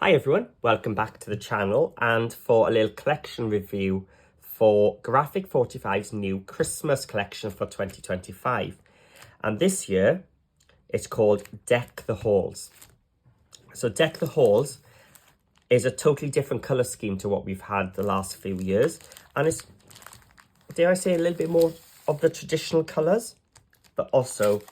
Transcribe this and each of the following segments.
Hi everyone, welcome back to the channel and for a little collection review for Graphic 45's new Christmas collection for 2025. And this year it's called Deck the Halls. So Deck the Halls is a totally different colour scheme to what we've had the last few years. And it's, dare I say, a little bit more of the traditional colours, but also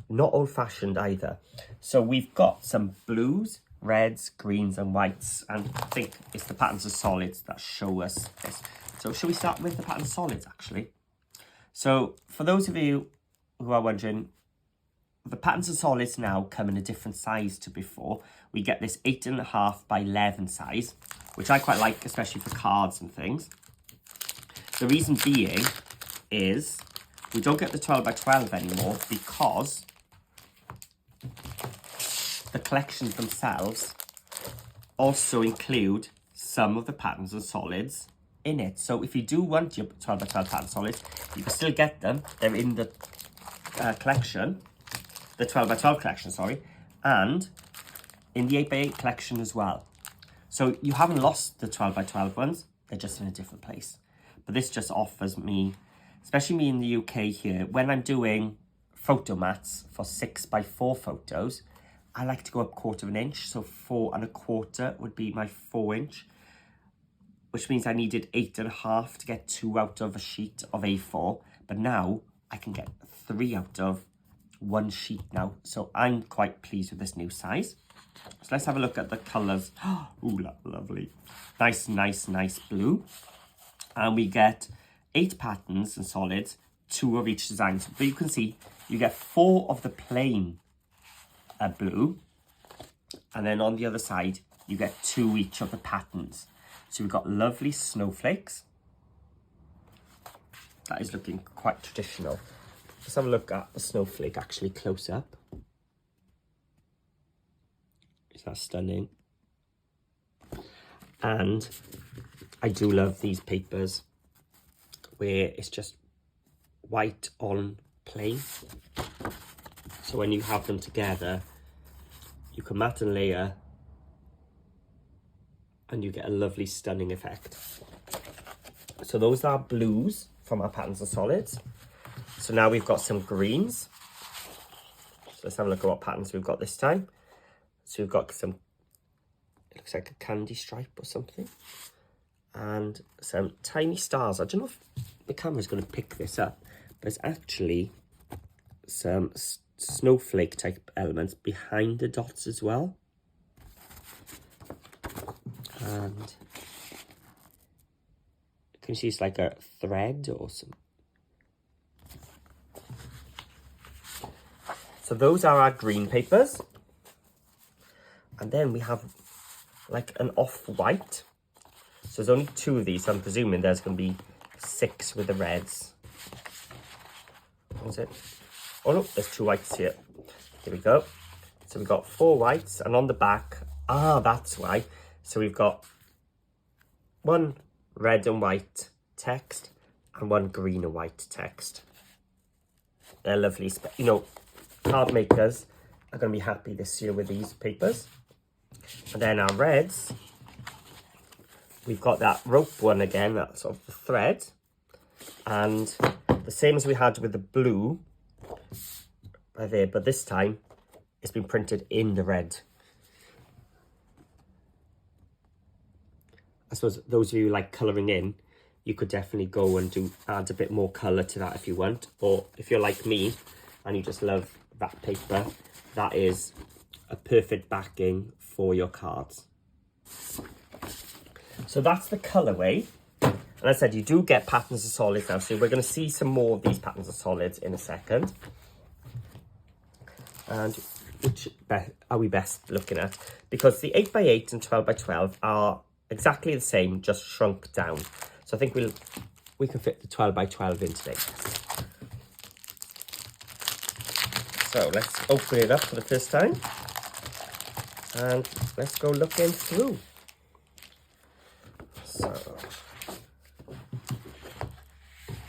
not old-fashioned either. So we've got some blues, reds, greens and whites, and I think it's the patterns of solids that show us this. So shall we start with the pattern of solids actually? So for those of you who are wondering, the patterns of solids now come in a different size to before. We get this 8.5 by 11 size, which I quite like, especially for cards and things. The reason being is we don't get the 12 by 12 anymore because the collections themselves also include some of the patterns and solids in it. So if you do want your 12 by 12 pattern solids, you can still get them. They're in the collection, the 12 by 12 collection, sorry, and in the 8 by 8 collection as well. So you haven't lost the 12 by 12 ones, they're just in a different place. But this just offers me, especially me in the UK here, when I'm doing photo mats for 6 by 4 photos, I like to go up 1/4 inch, so 4 1/4 would be my 4 inch, which means I needed 8.5 to get 2 out of a sheet of A4, but now I can get 3 out of 1 sheet now, so I'm quite pleased with this new size. So let's have a look at the colours. Ooh, lovely. Nice blue. And we get 8 patterns and solids, 2 of each design. So, but you can see you get 4 of the plain blue, and then on the other side you get 2 each of the patterns. So we've got lovely snowflakes. That is looking quite traditional. Let's have a look at the snowflake actually close up. Is that stunning? And I do love these papers where it's just white on plain. So when you have them together, you can mat and layer and you get a lovely stunning effect. So those are blues from our patterns and solids. So now we've got some greens. So let's have a look at what patterns we've got this time. So we've got some, it looks like a candy stripe or something. And some tiny stars. I don't know if the camera's going to pick this up, but it's actually some snowflake type elements behind the dots as well. And you can see it's like a thread or some. So those are our green papers. And then we have like an off-white. So there's only 2 of these, so I'm presuming there's going to be 6 with the reds. What was it? Oh no, there's 2 whites here. Here we go. So we've got 4 whites, and on the back, that's why. So we've got 1 red and white text and 1 green and white text. They're lovely. You know, card makers are going to be happy this year with these papers. And then our reds, we've got that rope one again, that sort of the thread. And the same as we had with the blue right there, but this time it's been printed in the red. I suppose those of you who like colouring in, you could definitely go and add a bit more colour to that if you want. Or if you're like me and you just love that paper, that is a perfect backing for your cards. So that's the colourway. And as I said, you do get patterns of solids now, so we're going to see some more of these patterns of solids in a second. And which are we best looking at? Because the 8 by 8 and 12 by 12 are exactly the same, just shrunk down. So I think we can fit the 12 by 12 in today. So let's open it up for the first time. And let's go looking through.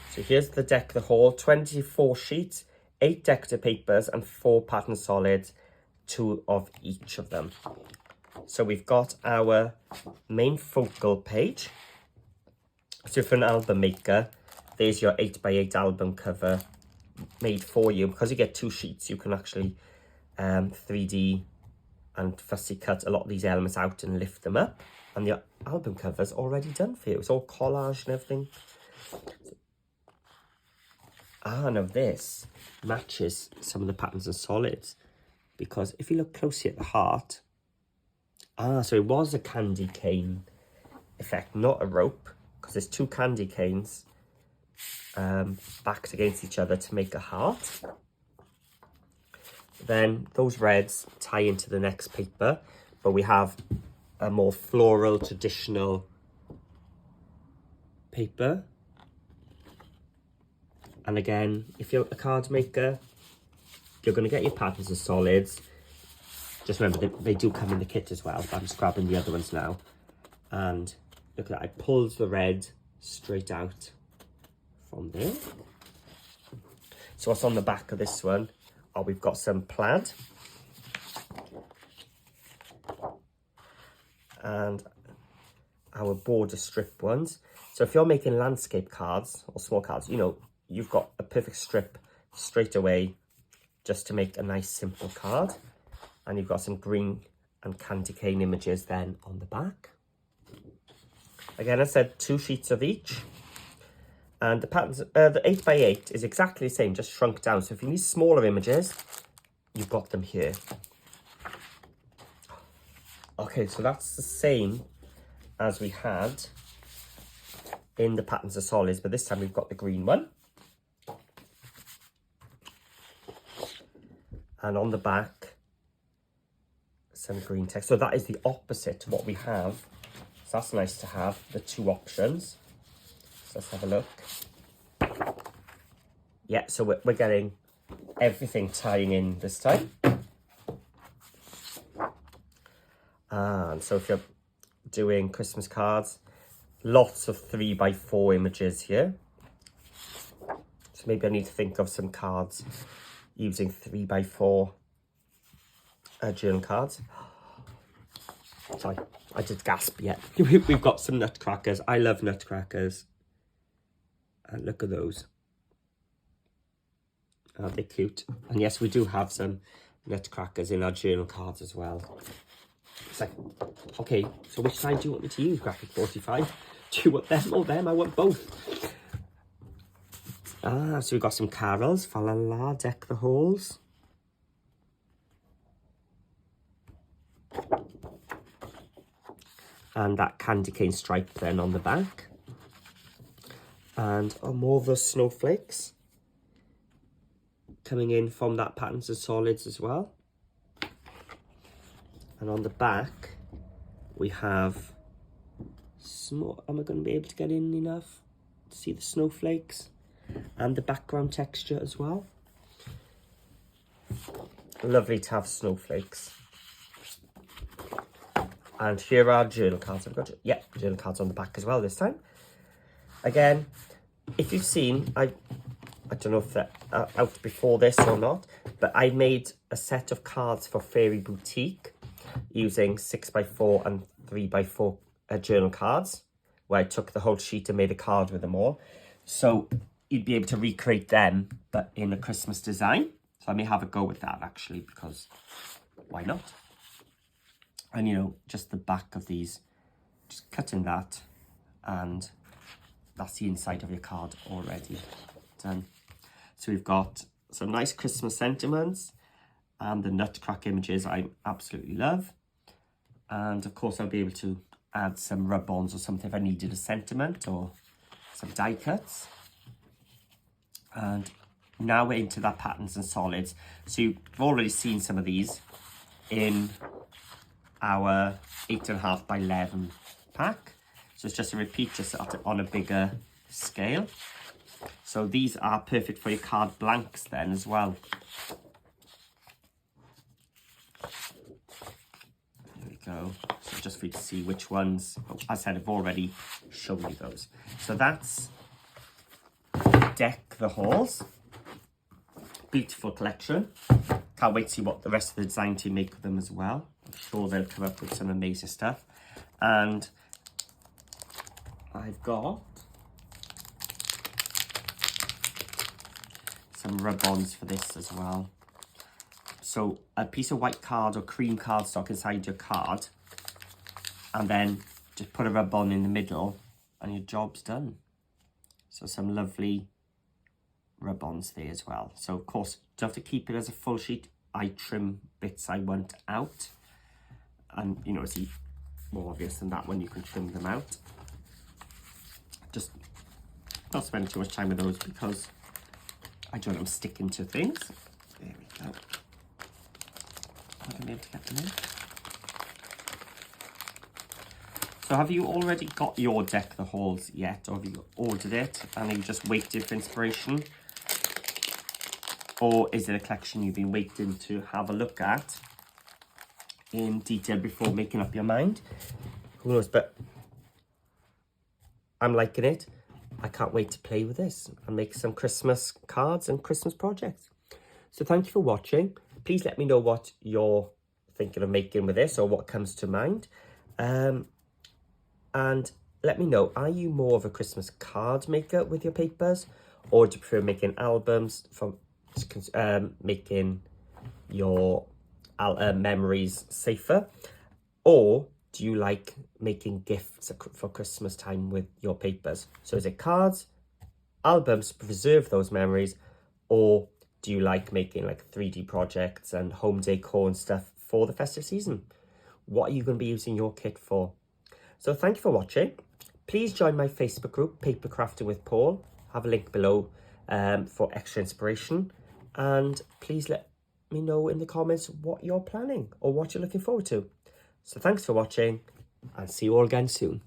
So here's the deck, the whole 24 sheets, 8 decorative papers and 4 pattern solids, 2 of each of them. So we've got our main focal page. So for an album maker, there's your 8x8 album cover made for you. Because you get 2 sheets, you can actually 3D and fussy cut a lot of these elements out and lift them up. And the album cover's already done for you. It's all collage and everything. Now this matches some of the patterns and solids. Because if you look closely at the heart, so it was a candy cane effect, not a rope, because there's 2 candy canes backed against each other to make a heart. Then those reds tie into the next paper, but we have a more floral, traditional paper. And again, if you're a card maker, you're going to get your patterns and solids. Just remember, they do come in the kit as well, but I'm just grabbing the other ones now. And look at that, I pulled the red straight out from there. So what's on the back of this one? We've got some plaid. And our border strip ones. So if you're making landscape cards or small cards, you know, you've got a perfect strip straight away just to make a nice simple card. And you've got some green and candy cane images then on the back. Again, I said 2 sheets of each. And the patterns, the 8x8 is exactly the same, just shrunk down. So if you need smaller images, you've got them here. Okay, so that's the same as we had in the patterns of solids, but this time we've got the green one. And on the back, some green text. So that is the opposite to what we have. So that's nice to have, the 2 options. So let's have a look. Yeah, so we're getting everything tying in this time. And so if you're doing Christmas cards, lots of 3x4 images here. So maybe I need to think of some cards using 3x4 journal cards. Sorry, I did gasp, yeah. We've got some nutcrackers. I love nutcrackers. And look at those. Aren't they cute? And yes, we do have some nutcrackers in our journal cards as well. It's like, okay, so which side do you want me to use, Graphic 45? Do you want them or them? I want both. So we've got some carols. Fa la la, deck the halls. And that candy cane stripe then on the back. And more of those snowflakes coming in from that patterns and solids as well. And on the back, we have small, am I going to be able to get in enough to see the snowflakes and the background texture as well? Lovely to have snowflakes. And here are journal cards. I've got, yeah, journal cards on the back as well this time. Again, if you've seen, I don't know if they're out before this or not, but I made a set of cards for Fairy Boutique using 6x4 and 3x4 journal cards, where I took the whole sheet and made a card with them all. So you'd be able to recreate them, but in a Christmas design. So I may have a go with that actually, because why not? And you know, just the back of these, just cutting that, and that's the inside of your card already done. So we've got some nice Christmas sentiments and the nutcracker images I absolutely love. And of course I'll be able to add some rub-ons or something if I needed a sentiment, or some die cuts. And now we're into that patterns and solids. So you've already seen some of these in our 8.5 by 11 pack. So it's just a repeat, just on a bigger scale. So these are perfect for your card blanks then as well. There we go. So just for you to see which ones, as I said, I've already shown you those. So that's Deck the Halls. Beautiful collection. Can't wait to see what the rest of the design team make of them as well. I'm sure they'll come up with some amazing stuff. And I've got some rub-ons for this as well. So a piece of white card or cream cardstock inside your card, and then just put a rub-on in the middle and your job's done. So some lovely rub-ons there as well. So of course, you don't have to keep it as a full sheet. I trim bits I want out, and you know, it's more obvious than that when you can trim them out. Just not spending too much time with those because I don't know, I'm sticking to things. There we go. I'm going to be able to get them in. So have you already got your Deck the Halls yet, or have you ordered it and you just waited for inspiration? Or is it a collection you've been waiting to have a look at in detail before making up your mind? Who knows, but I'm liking it. I can't wait to play with this and make some Christmas cards and Christmas projects. So thank you for watching. Please let me know what you're thinking of making with this or what comes to mind. And let me know, are you more of a Christmas card maker with your papers, or do you prefer making albums, from making your memories safer? Or do you like making gifts for Christmas time with your papers? So is it cards, albums to preserve those memories, or do you like making like 3D projects and home decor and stuff for the festive season? What are you going to be using your kit for? So thank you for watching. Please join my Facebook group, Paper Crafting with Paul. Have a link below for extra inspiration. And please let me know in the comments what you're planning or what you're looking forward to. So thanks for watching, and see you all again soon.